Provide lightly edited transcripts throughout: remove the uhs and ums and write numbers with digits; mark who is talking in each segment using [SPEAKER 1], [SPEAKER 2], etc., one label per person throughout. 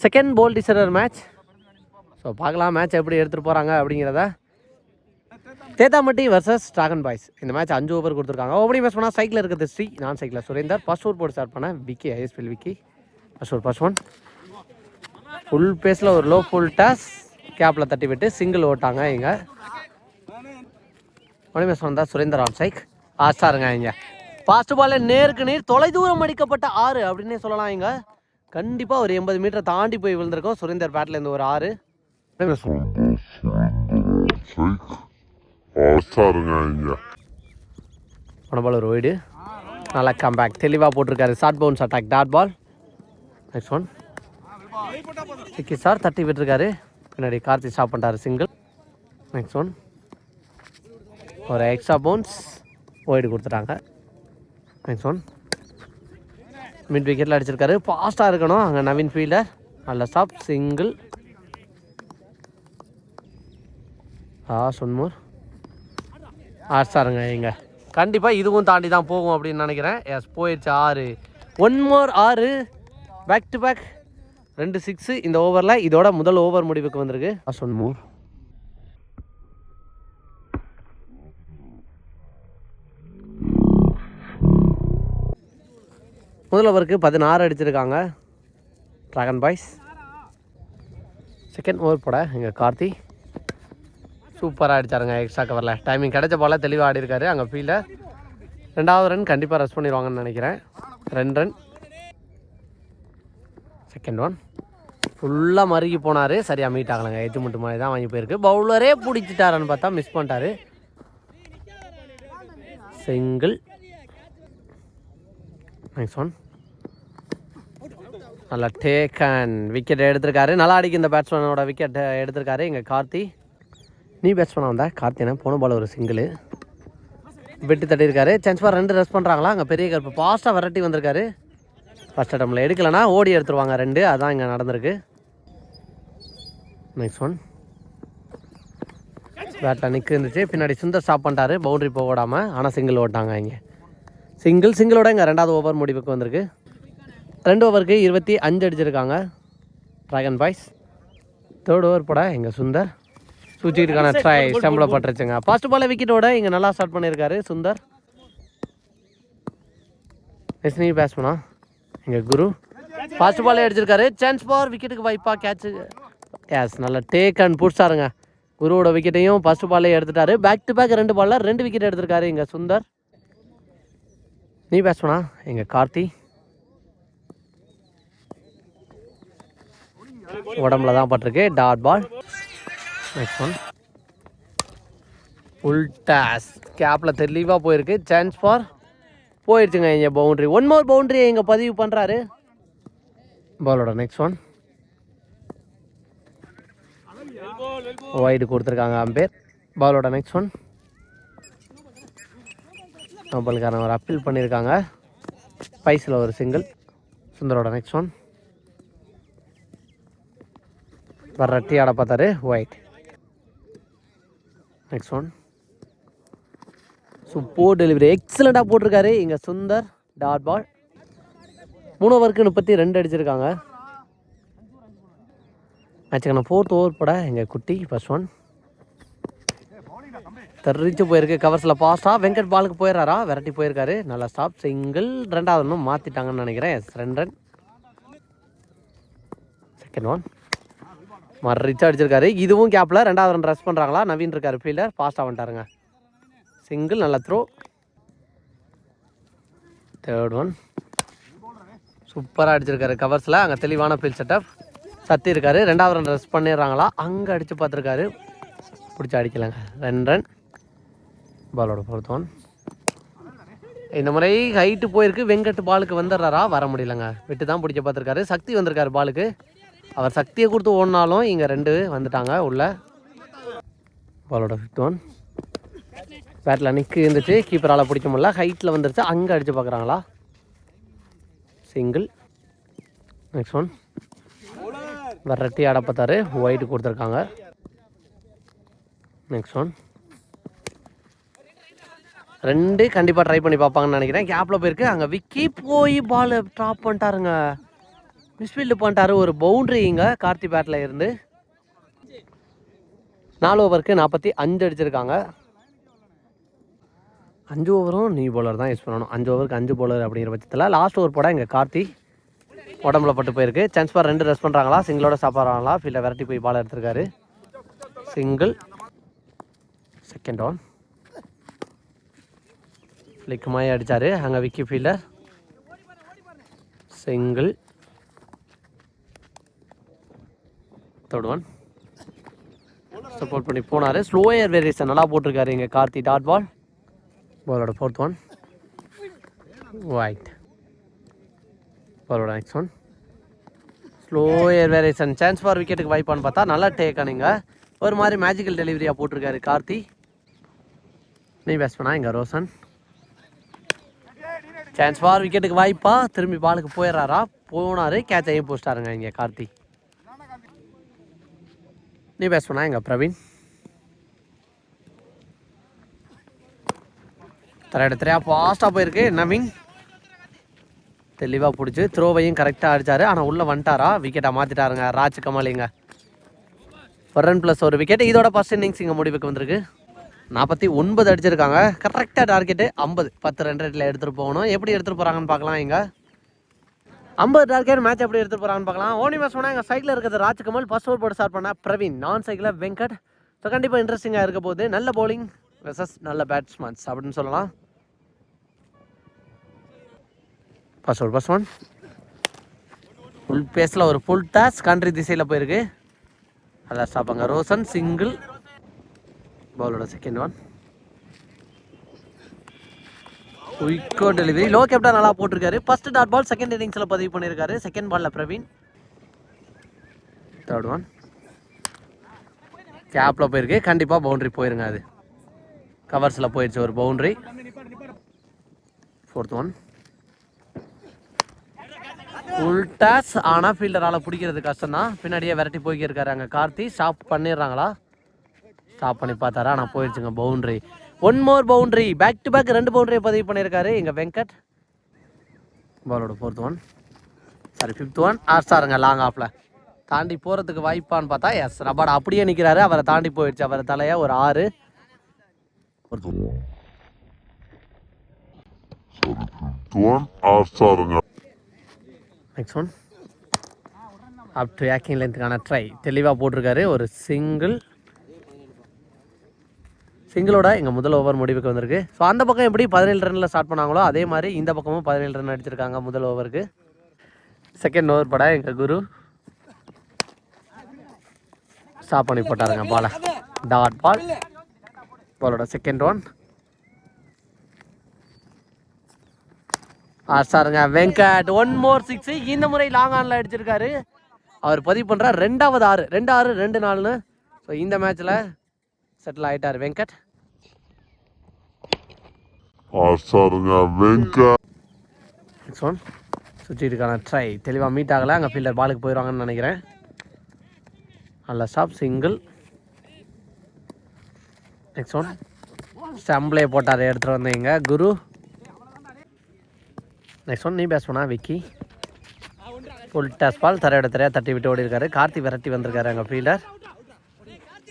[SPEAKER 1] Second போல் டிசரர் match. So பார்க்கலாம் match எப்படி எடுத்துகிட்டு போகிறாங்க அப்படிங்கிறத. Thethampatti versus dragon boys. இந்த மேட்ச் 5 ஓவர் கொடுத்துருக்காங்க. ஓப்பனிங் பேட்ஸ் பண்ணால் சைக்கிள் இருக்கிறது ஸ்ரீ, நான் சைக்கிளில் சுரேந்தர். ஃபர்ஸ்ட் ஓவர் போட்டு ஸ்டார்ட் பண்ணேன் Vicky, ISPL Vicky. First one full பேஸில் ஒரு லோ ஃபுல் டாஸ் கேப்பில் தட்டி விட்டு சிங்கிள் ஓட்டாங்க இங்கே. ஓப்பனிங் பேட்ஸ் வந்தால் சுரேந்தர் ஆன் சைக். ஆஸ்டாருங்க இங்கே. ஃபாஸ்ட் பாலில் நேருக்கு நேர் தொலைதூரம் அடிக்கப்பட்ட 6 அப்படின்னே சொல்லலாம் இங்கே. கண்டிப்பாக ஒரு 80 மீட்டரை தாண்டி போய் விழுந்திருக்கோம் சுரேந்தர் பேட்லேருந்து ஒரு 6. பால் ஒரு ஒய்டு, நல்லா கம்பேக் தெளிவாக போட்டிருக்காரு. Short bounce attack dot ball. Next one சிக்கி சார் தட்டி விட்டுருக்காரு, பின்னாடி கார்த்தி ஸ்டாப் பண்ணிட்டாரு சிங்கிள். நெக்ஸ்ட் ஒன் ஒரு எக்ஸ்ட்ரா பவுன்ஸ் ஒய்டு கொடுத்துட்டாங்க. நெக்ஸ்ட் ஒன் மிட் விக்கெட்டில் அடிச்சிருக்காரு. ஃபாஸ்ட்டாக இருக்கணும் அங்கே நவீன் ஃபீல்டர், நல்ல ஸ்டாப் சிங்கிள். சொன்மோர் ஆஸ்டாருங்க இங்கே. கண்டிப்பாக இதுவும் தாண்டி தான் போகும் அப்படின்னு நினைக்கிறேன். எஸ் போயிடுச்சு 6. 1 more 6 பேக் டு பேக் 2 6 இந்த ஓவரில். இதோட முதல் ஓவர் முடிவுக்கு வந்திருக்கு. சொன்மோர் முதல் ஓவருக்கு 16 அடிச்சிருக்காங்க ட்ராகன் பாய்ஸ். செகண்ட் ஓவர் போட எங்கள் கார்த்தி சூப்பராக அடித்தாருங்க எக்ஸ்ட்ரா கவரில். டைமிங் கிடைச்ச போல தெளிவாக ஆடி இருக்காரு அங்கே ஃபீல்டர். 2வது ரன் கண்டிப்பாக ரெஸ்ட் பண்ணிடுவாங்கன்னு நினைக்கிறேன். 2 ரன். செகண்ட் ஒன் ஃபுல்லாக மறுகி போனார், சரியாக மீட் ஆகலைங்க. எட்டு மட்டும் மாதிரி தான் வாங்கி போயிருக்கு. பவுலரே பிடிச்சிட்டாருன்னு பார்த்தா மிஸ் பண்ணிட்டாரு. சிங்கிள். நெக்ஸ்ட் ஒன் நல்லா டேக்கன் விக்கெட் எடுத்திருக்காரு. நல்லா அடிக்க இந்த பேட்ஸ்மேனோட விக்கெட் எடுத்திருக்காரு எங்கள் கார்த்தி. நீ பேட்ஸ்மேனாக வந்தா கார்த்தினா போன பால் ஒரு சிங்கிள் வெட்டி தட்டியிருக்காரு. சான்ஸ் ஃபார் 2 ரெஸ்ட் பண்ணுறாங்களா அங்கே பெரிய கருப்பு ஃபாஸ்ட்டாக வெரைட்டி வந்திருக்காரு. ஃபஸ்ட் அட்டம்ல எடுக்கலைன்னா ஓடி எடுத்துருவாங்க 2, அதான் இங்கே நடந்திருக்கு. நெக்ஸ்ட் ஒன் பேட்டில் நிற்கு இருந்துச்சு, பின்னாடி சுந்தர் ஸ்டாப் பண்ணிட்டாரு பவுண்டரி போக விடாமல். ஆனால் சிங்கிள் ஓட்டாங்க இங்கே. சிங்கிளோட இங்கே 2வது ஓவர் முடிவுக்கு வந்திருக்கு. 2 ஓவருக்கு 25 அடிச்சிருக்காங்க ட்ராகன் பாய்ஸ். 3rd ஓவர் போட எங்கள் சுந்தர் சூச்சிக்கிட்டுக்கான ட்ரை ஸ்டம்பில் பட்டுருச்சுங்க. ஃபர்ஸ்ட் பால் விக்கெட்டோட இங்கே நல்லா ஸ்டார்ட் பண்ணியிருக்காரு சுந்தர். எஸ்னி பேட்ஸ்மேனா இங்கே குரு ஃபர்ஸ்ட் பாலே அடிச்சிருக்காரு. சான்ஸ் ஃபார் விக்கெட்டுக்கு வாய்ப்பா கேட்ச். எஸ் நல்ல டேக் அண்ட் புட்ஸாருங்க. குருவோட விக்கெட்டையும் ஃபர்ஸ்ட் பாலே எடுத்துட்டாரு. பேக் டு பேக் 2 பாலில் 2 விக்கெட் எடுத்திருக்காரு இங்கே சுந்தர். நீ பேட்ஸ்மேனா எங்கள் கார்த்தி உடம்புல தான் பட்டிருக்கு dot ball. Next one full toss கேப்பில் தெளிவாக போயிருக்கு. சான்ஸ் ஃபார் போயிடுச்சுங்க இங்கே பவுண்ட்ரி. 1 more பவுண்ட்ரி இங்கே பதிவு பண்ணுறாரு பாலோட. நெக்ஸ்ட் ஒன் வைடு கொடுத்துருக்காங்க அம்பேர் பாலோட. நெக்ஸ்ட் ஒன் பாலுக்கான ஒரு அப்பீல் பண்ணியிருக்காங்க. ஸ்பைஸில் ஒரு சிங்கிள் சுந்தரோட. நெக்ஸ்ட் ஒன் வரட்டி ஆட பார்த்தாரு white. Next one super delivery எக்ஸலண்ட்டாக போட்டிருக்காரு இங்கே சுந்தர் டாட் பால். 3 ஓவருக்கு 32 அடிச்சிருக்காங்க. மேட்சுக்கான 4th ஓவர் போட எங்கள் குட்டி. ஃபர்ஸ்ட் ஒன் தெரிச்சு போயிருக்கு கவர்ஸில் ஃபாஸ்ட்டாக. வெங்கட் பாலுக்கு போயிடுறாரா, விரட்டி போயிருக்காரு. நல்லா ஸ்டாப் சிங்கிள். 2வது ஒன்றும் மாற்றிட்டாங்கன்னு நினைக்கிறேன். 2 ரன். செகண்ட் ஒன் ரிச்சா அடிச்சிருக்காரு. இதுவும் கேப்பில் 2வது ரன் ரெஸ்ட் பண்ணுறாங்களா. நவீன் இருக்காரு ஃபீல்டர், ஃபாஸ்ட்டாக வந்துட்டாருங்க. சிங்கிள் நல்ல த்ரோ. 3rd ஒன் சூப்பராக அடிச்சிருக்காரு கவர்ஸில். அங்கே தெளிவான ஃபீல்ட் செட்டப் சத்தி இருக்காரு. 2வது ரன் ரெஸ்ட் பண்ணிடுறாங்களா, அங்கே அடித்து பார்த்துருக்காரு, பிடிச்சி அடிக்கலைங்க. 2 ரன். பாலோட 4th ஒன் இந்த முறை ஹைட்டு போயிருக்கு. வெங்கட் பாலுக்கு வந்துடுறாரா, வர முடியலங்க, விட்டு தான் பிடிக்க பார்த்துருக்காரு. சக்தி வந்திருக்காரு பாலுக்கு. அவர் சக்தியை கொடுத்து ஓடினாலும் இங்கே 2 வந்துட்டாங்க உள்ள. பாலோட 5th ஒன் பேட்டில் நிற்கு இருந்துச்சு, கீப்பரால் பிடிக்க முடியல, ஹைட்டில் வந்துருச்சு, அங்கே அடித்து பார்க்குறாங்களா. சிங்கிள். நெக்ஸ்ட் ஒன் வரட்டி ஆட பார்த்தாரு, ஒயிட் கொடுத்துருக்காங்க. நெக்ஸ்ட் ஒன் 2 கண்டிப்பாக ட்ரை பண்ணி பார்ப்பாங்கன்னு நினைக்கிறேன். கேப்பில் போயிருக்கு. அங்கே விக்கி போய் பால் ட்ராப் பண்ணிட்டாருங்க. மிஸ்ஃபீல்டு பண்ணிட்டாரு. ஒரு பவுண்ட்ரி இங்கே கார்த்தி பேட்டில் இருந்து. 4 ஓவருக்கு 45 அடிச்சிருக்காங்க. 5 ஓவரும் நியூ பவுலர் தான் யூஸ் பண்ணணும். 5 ஓவருக்கு 5 பவுலர் அப்படிங்கிற பட்சத்தில் லாஸ்ட் ஓவர் போட இங்கே கார்த்தி உடம்புல பட்டு போயிருக்கு. சான்ஸ் ஃபார் 2 ரெஸ்ட் பண்ணுறாங்களா, சிங்கிளோட சாப்பிட்றாங்களா, ஃபீல்டை விரட்டி போய் பால் எடுத்திருக்காரு. சிங்கிள். செகண்ட் ஒன் ஃப்ளிக் மாதிரி அடித்தார் அங்கே Vicky fielder. Single. Third one support பண்ணி போனார். ஸ்லோயர் வேரியேஷன் நல்லா போட்டிருக்காரு இங்கே கார்த்தி. Dot ball. பாலோட ஃபோர்த் ஒன் ஒயிட். பாலோட next one slower variation. Chance for விக்கெட்டுக்கு வைப்பான்னு பார்த்தா நல்லா டேக் ஆனிங்க. ஒரு மாதிரி மேஜிக்கல் டெலிவரியாக போட்டிருக்காரு கார்த்தி. நீ பேஸ் பண்ணா இங்கே ரோஷன். சான்ஸ் ஃபார் விக்கெட்டுக்கு வாய்ப்பா. திரும்பி பாலுக்கு போயிடுறாரா, போனார். கேட்ச் ஆகி போஸ்டாருங்க இங்கே கார்த்தி. நீ பேஸ் பண்ணா இங்கே பிரவீன். தரையா ஃபாஸ்ட்டாக போயிருக்கு. நவீன் தெளிவாக பிடிச்சி த்ரோவையும் கரெக்டாக அடித்தார். ஆனால் உள்ளே வந்துட்டாரா, விக்கெட்டை மாற்றிட்டாருங்க ராஜ் கமாலிங்க. 1 run plus 1 wicket. இதோட ஃபர்ஸ்ட் இன்னிங்ஸ் இங்கே முடிவுக்கு வந்திருக்கு. 49 அடிச்சிருக்காங்க. கரெக்டாக டார்கெட்டு 50. 10 ரன் ரேட்டில் எடுத்துகிட்டு போகணும். எப்படி எடுத்துகிட்டு போகிறாங்கன்னு பார்க்கலாம். இங்கே 50 டார்கெட் மேட்ச் எப்படி எடுத்துகிட்டு போகிறாங்கன்னு பார்க்கலாம். ஓனி மேட்ச் சொன்னால் எங்கள் சைக்கிள் இருக்கிறது ராஜ்கமல். ஃபர்ஸ்ட் ஓவர் போட்டு ஸ்டார்ட் பண்ணால் பிரவீன். நான் சைக்கிளில் வெங்கட். ஸோ கண்டிப்பாக இன்ட்ரெஸ்டிங்காக இருக்க போகுது. நல்ல பவுலிங் வெர்சஸ் நல்ல பேட்ஸ்மேன்ஸ் அப்படின்னு சொல்லலாம். ஃபர்ஸ்ட் ஒன் ஃபுல் பேஸில் ஒரு ஃபுல் டாஸ் கண்ட்ரி திசையில் போயிருக்கு. அதான் ஸ்டாப்பாங்க. ரோஷன் சிங்கிள். பாலோட செகண்ட் ஒன் குயிக்கோ டெலிவரி. லோ கேப்டா நல்லா போட்டிருக்காரு. ஃபர்ஸ்ட் டாட் பால் செகண்ட் இன்னிங்ஸில் பதிவு பண்ணியிருக்காரு. செகண்ட் பாலில் பிரவீன். தேர்ட் ஒன் கேப்பில் போயிருக்கு. கண்டிப்பாக பவுண்ட்ரி போயிருங்க. அது கவர்ஸில் போயிடுச்சு ஒரு boundary. Fourth one full toss. ஆனால் ஃபீல்டரால் பிடிக்கிறது கஷ்டம் தான். பின்னாடியே விரட்டி போய்க்கிருக்காரு அங்கே கார்த்தி. ஸ்டாப் பண்ணிடுறாங்களா, ஸ்டாப் பண்ணி பார்த்தாரா, ஆனால் போயிடுச்சுங்க boundary. 1 more boundary. Back to back 2 பவுண்ட்ரியை பதிவு பண்ணியிருக்காரு இங்கே வெங்கட். பாலோட fourth one sorry 5th one ஆர்ஸ்டாருங்க. லாங் ஆஃபில் தாண்டி போகிறதுக்கு வாய்ப்பான்னு பார்த்தா எஸ் ரபாடா அப்படியே நிற்கிறாரு. அவரை தாண்டி போயிடுச்சு. அவரை தலையா ஒரு 6. நெக்ஸ்ட் ஒன் அப் டு ஆக்கிங் லென்த்துக்கான ட்ரை தெளிவாக போட்டிருக்காரு. ஒரு சிங்கிளோட எங்கள் முதல் ஓவர் முடிவுக்கு வந்திருக்கு. ஸோ அந்த பக்கம் எப்படி 17 ரனில் ஸ்டார்ட் பண்ணாங்களோ அதே மாதிரி இந்த பக்கமும் 17 ரன் அடிச்சிருக்காங்க முதல் ஓவருக்கு. செகண்ட் ஓவர் பட எங்கள் குரு ஸ்டாப் பண்ணி போட்டாருங்க பாலை. Dot ball. பாலோட செகண்ட் ஒன் சாருங்க வெங்கட். 1 மோர் 6. இந்த முறை லாங் ஆனில் அடிச்சிருக்காரு. அவர் பதிவு பண்ணுறார் 2வது 6. 2-6 2-4. ஸோ இந்த மேட்ச்சில் செட்டில் ஆகிட்டார் வெங்கட். நெக்ஸ்ட் ஒன் சுற்றிட்டுக்கான ட்ரை தெளிவாக மீட் ஆகலை. அங்கே ஃபீல்டர் பாலுக்கு போயிடுவாங்கன்னு நினைக்கிறேன். நல்ல ஸ்டாப். சிங்கிள். நெக்ஸ்ட் ஒன் ஸ்டம்பிளே போட்டார் எடுத்துகிட்டு வந்தீங்க குரு. நெக்ஸ்ட் ஒன் நீ பேஸ் பண்ணா விக்கி. ஃபுல் டாஸ் பால் தரையா தட்டி விட்டு ஓடி இருக்காரு. கார்த்தி விரட்டி வந்திருக்காரு அங்கே ஃபீல்டர்.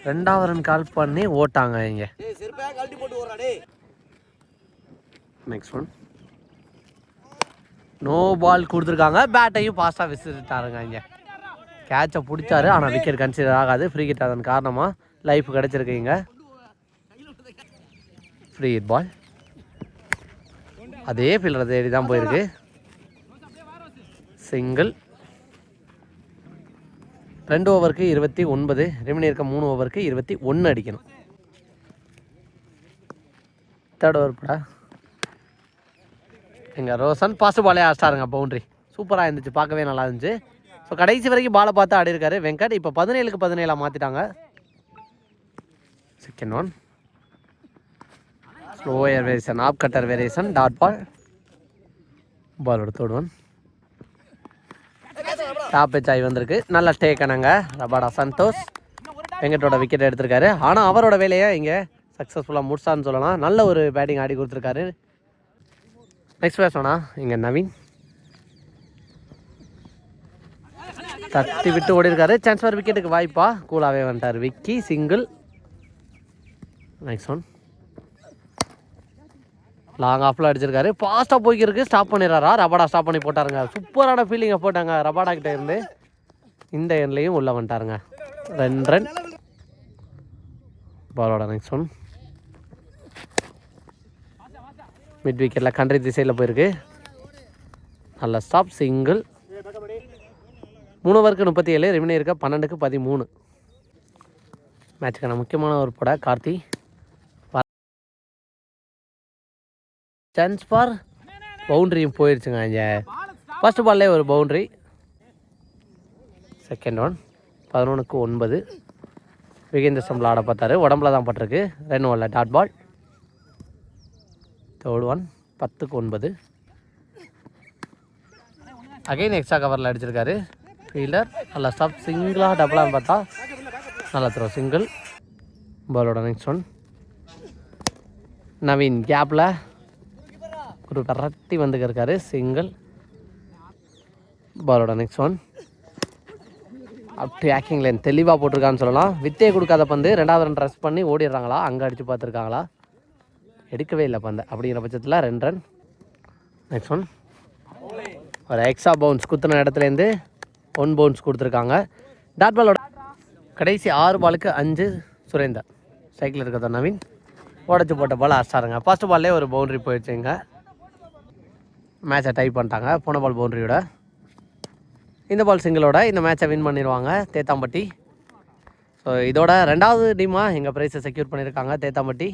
[SPEAKER 1] 2வது ரன் கால் பண்ணி ஓட்டாங்க இங்கே. நெக்ஸ்ட் ஒன் நோ பால் கொடுத்துருக்காங்க. பேட்டையும் ஃபாஸ்ட்டாக விசிட்டாருங்க இங்கே. கேட்சை பிடிச்சாரு. ஆனால் விக்கெட் கன்சிடர் ஆகாது. ஃப்ரீ ஹிட் அதன் காரணமாக லைஃப் கிடச்சிருக்கு இங்கே. Free hit ball. அதே ஃபீல்டர் தேடி தான் போயிருக்கு. சிங்கிள். 2 ஓவருக்கு 29. ரிமைனிங் இருக்க 3 ஓவருக்கு 21 அடிக்கணும். தேர்ட் ஓவர் படா எங்கள் ரோஷன் பாஸ்ட் பாலே ஆஸ்டாருங்க பவுண்ட்ரி. சூப்பராக இருந்துச்சு, பார்க்கவே நல்லா இருந்துச்சு. ஸோ கடைசி வரைக்கும் பாலை பார்த்து ஆடி இருக்காரு வெங்கட். இப்போ 17க்கு 17 மாற்றிட்டாங்க. Second one slower variation off cutter variation dot ball. பாலோட தேர்ட் ஒன் டாப் பிச் ஆகி வந்திருக்கு. நல்லா டேக்கணுங்க ரபாடா சந்தோஷ். வெங்கட்டோட விக்கெட் எடுத்திருக்காரு. ஆனால் அவரோட வேலையை இங்கே சக்ஸஸ்ஃபுல்லாக முடிச்சான்னு சொல்லலாம். நல்ல ஒரு பேட்டிங் ஆடி கொடுத்துருக்காரு. நெக்ஸ்ட் பேட்ஸ்மேனா இங்கே நவீன். தட்டி விட்டு ஓடி இருக்காரு. சான்ஸ் ஃபார் விக்கெட்டுக்கு வாய்ப்பா. கூலாகவே வந்துட்டார் Vicky. Single. Next one. Long ஆஃபில் அடிச்சிருக்காரு. ஃபாஸ்ட்டாக போய்க்கிருக்கு. ஸ்டாப் பண்ணிடுறாரா? ரபாடா ஸ்டாப் பண்ணி போட்டாருங்க. சூப்பரான ஃபீலிங்கை போட்டாங்க ரபாடா கிட்டே இருந்து. இந்த எண்ட்லேயும் உள்ளே வந்துட்டாருங்க. 2 ரன். பாலோட நெக்ஸ்ட் ஒன். மிட் விக்கெட்டில் கண்ட்ரி திசையில் போயிருக்கு. நல்ல ஸ்டாப். சிங்கிள். 3 ஓவருக்கு 37. ரிமைனிஙங் இருக்க 12க்கு 13. மேட்சுக்கான முக்கியமான ஒரு போட கார்த்தி. சான்ஸ் ஃபார் பவுண்ட்ரியும் போயிடுச்சுங்க. இங்கே ஃபர்ஸ்ட் பால்லே ஒரு பவுண்ட்ரி. Second one. 11க்கு 9. விகேந்திர சம்பளம் ஆட பார்த்தாரு. உடம்புல தான் பட்டிருக்கு. 2 ஓவரில் டாட் பால். Third one. 10க்கு 9. அகைன் எக்ஸ்ட்ரா கவரில் அடிச்சிருக்காரு ஃபீல்டர். நல்லா ஸ்டாப். சிங்கிளாக டபுளான்னு பார்த்தா நல்லா த்ரோ. சிங்கிள். பாலோட நெக்ஸ்ட் ஒன். நவீன் கேப்பில் ஒரு கரட்டி வந்துக்கிருக்காரு. சிங்கிள். பாலோட நெக்ஸ்ட் ஒன். அப் டு ஆக்கிங் லைன் தெளிவாக போட்டிருக்கான்னு சொல்லலாம். வித்தே கொடுக்காத பந்து 2வது ரன் ரஸ் பண்ணி ஓடிடுறாங்களா? அங்கே அடித்து பார்த்துருக்காங்களா? எடுக்கவே இல்லை பந்தை. அப்படிங்கிற பட்சத்தில் 2 ரன். Next one. ஒரு எக்ஸ்ட்ரா பவுன்ஸ் குத்துன இடத்துலேருந்து 1 பவுன்ஸ் கொடுத்துருக்காங்க. டாட் பாலோட கடைசி 6 பாலுக்கு 5. சுரேந்தர். சைக்கிள் இருக்கிறத நவீன் உடச்சி போட்ட பால் அடிச்சாருங்க. ஃபர்ஸ்ட் பால்லே ஒரு பவுண்ட்ரி போயிடுச்சுங்க. மேட்சை டைப் பண்ணிட்டாங்க. போன பால் பவுண்ட்ரியோட. இந்த பால் சிங்கிளோட இந்த மேட்சை வின் பண்ணிடுவாங்க தேத்தாம்பட்டி. ஸோ இதோட 2வது டீமாக எங்கள் ப்ரைஸை செக்யூர் பண்ணியிருக்காங்க தேத்தாம்பட்டி.